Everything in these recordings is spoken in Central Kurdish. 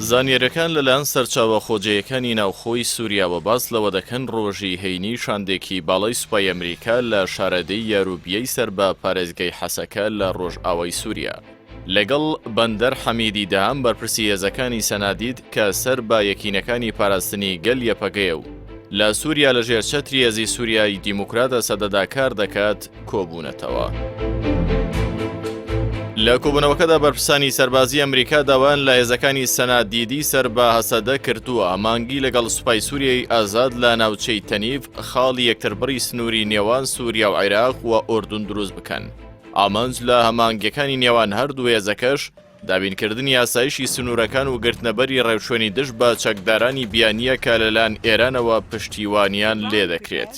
زانیاریەکان لەلایەن سەرچاوە خۆجێیەکانی ناوخۆی سووریاوە باس لەوە دەکەن ڕۆژی هەینی شاندێکی باڵای سوپای ئەمریکا لە شارەدەی یاروبیەی سەر بە پارێزگای حەسەکە لە ڕۆژئاوای سووریا لەگەڵ بەندەر حەمیدی دام بەرپرسی هێزەکانی سەنادید کە سەر بە یەکینەکانی پاراستنی گەل یەپەگەیە و لە سووریا لە ژێرچەتری هێزی سووریای دیموکراتە سەدەداکار دەکات کۆبوونەتەوە. لە کۆبوونەوەکەدا بەرپرسانی سەربازی ئەمریکا داوان لە هێزەکانی سەنادیدی سەر بە هەسەدە کردووە مانگی لەگەڵ سوپای سووریای ئازاد لە ناوچەی تەنیف خاڵی یەکتربڕی سنووری نێوان سووریا و عێراق و ئوردون دروست بکەن. ئامانج لە هەمانگیەکانی نێوان هەردوو هێزەکەش دابینکردنی یاسایشی سنوورەکان و گرتنەبەری ڕێوشوێنی دشت بە چەکدارانی بیانیە کە لەلایەن ئێرانەوە پشتیوانیان لێ دەکرێت.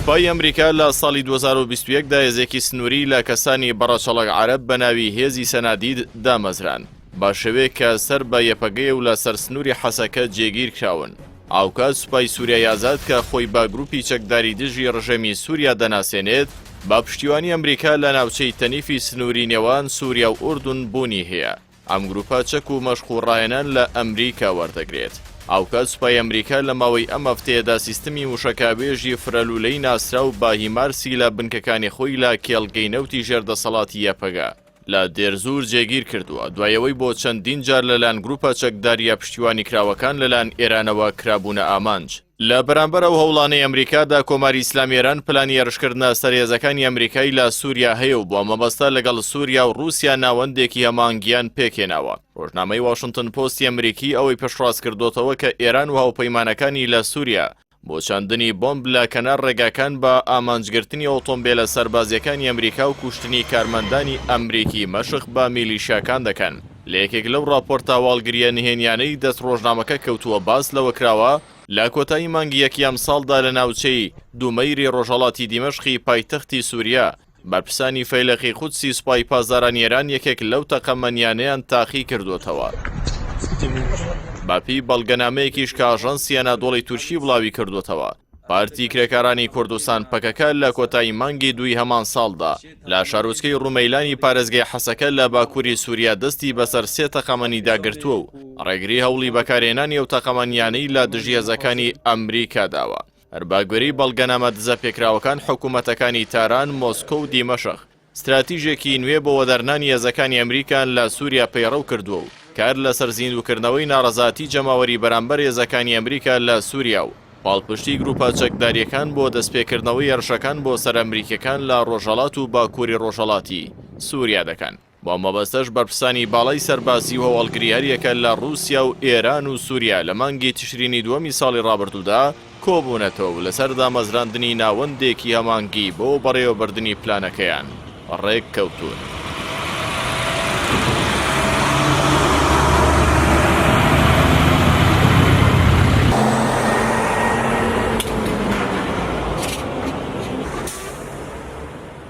سوپای ئەمریکا لە ساڵی 2021دا هێزێکی سنووری لە کەسانی بەڕەچەڵک عەرەب بە ناوی هێزی سەنادید دامەزران بە شێوەیەک کە سەر بە یەپەگەیە و لە سەر سنووری حەسەکە جێگیر کراون. ئاوکات سوپای سووریای ئازاد کە خۆی با گروپی چەکداری دژی ڕژێمی سووریا دەناسێنێت با پشتیوانی ئەمریکا لە ناوچەی تەنیفی سنووری نێوان سووریا و ئوردون بوونی هەیە. ئەم گروپە چەک و مەشقوڕایەنان لە ئەمریکا وەردەگرێت. ئاوکات سوپای ئەمریکا لە ماوەی ئەم هەفتەیەدا سیستەمی وشەکاوێژی فرەلوولەی ناسرا و باهیمارسی لە بنکەکانی خۆی لە کێڵگەی نەوتی ژێردەسەڵاتی یەپەگا لە دێرزوور جێگیر کردووە دوایەوەی بۆ چەندین جار لەلایەن گروپە چەکداریە پشتیوانی کراوەکان لەلایەن ئێرانەوە کرابوونە ئامانج. لە بەرامبەر ئەو هەوڵانەی ئەمریکادا کۆماری ئیسلامی ئێران پلانی هێرشکردنە سەرهێزەکانی ئەمریکای لە سووریا هەیە و بۆ مەبەستە لەگەڵ سووریا و رووسیا ناوەندێکی هەمانگیان پێکهێناوە. ڕۆژنامەی واشنگتن پۆستی ئەمریکی ئەوەی پشتڕاست کردوتەوە کە ئێران و هاوپەیمانەکانی لە سووریا بۆ چاندنی بۆمب لە کەنار ڕێگاکان بە ئامانجگرتنی ئۆتۆمبیلە سەربازیەکانی ئەمریکا و کوشتنی کارمەندانی ئەمریکی مەشق بە میلیشیاکان دەکەن. لە یەکێک لەو ڕاپۆرتە هەواڵگریە نهێنیانەی دەست ڕۆژنامەکە کەوتووە باس لەوە کراوە لە کۆتایی مانگی یەکی ئەم ساڵدا لە ناوچەی دوومەیری ڕۆژهەڵاتی دیمەشقی پایتەختی سووریا بەرپرسانی فەیلەقی قودسی سوپای پازارانی ئێران یەکێک لەو تەقەمەنیانەیان تاقی کردوتەوە. باپی بەڵگەنامەیەکیش کە ئاژەنسی ئەنادۆڵی تورکی بڵاوی کردوتەوە. پارتی کرێکارانی کوردستان پەکەکە لە کۆتایی مانگی دوی هەمان ساڵدا لە شارۆچکەی ڕومەیلانی پارێزگای حەسەکە لە باکووری سووریا دەستی بەسەر سێ تەقەمەنی داگرتووە و ڕێگری هەوڵی بەکارهێنانی ئەو تەقەمەنیانەی لە دژی هێزەکانی ئەمریکا داوە. هەرباگوێری بەڵگەنامە دزە پێکراوەکان حکوومەتەکانی تاران، مۆسکۆ و دیمەشق استراتیژێکی نوێ بۆ وەدەرنانی هێزەکانی ئەمریکان لە سووریا پەیڕەو کردووە و کار لەسەر زیندووکردنەوەی ناڕەزاتی جەماوەری بەرامبەر هێزەکانی ئەمریکا لە سووریا و پاڵپشتی گروپە چەکداریەکان بۆ دەستپێکردنەوەی هێرشەکان بۆ سەرئەمریکیەکان لە ڕۆژهەڵات و باکووری ڕۆژهەڵاتی سووریا دەکەن. بۆ مەبەستەش بەرپرسانی باڵای سەربازی و هەواڵگریاریەکە لە رووسیا و ئێران و سووریا لە مانگی تشرینی دووەمی ساڵی ڕابردوودا کۆبوونەتەوە و لەسەر دامەزراندنی ناوەندێکی هەمانگی بۆ بەڕێوەبردننی پلانەکەیان ڕێک کەوتون.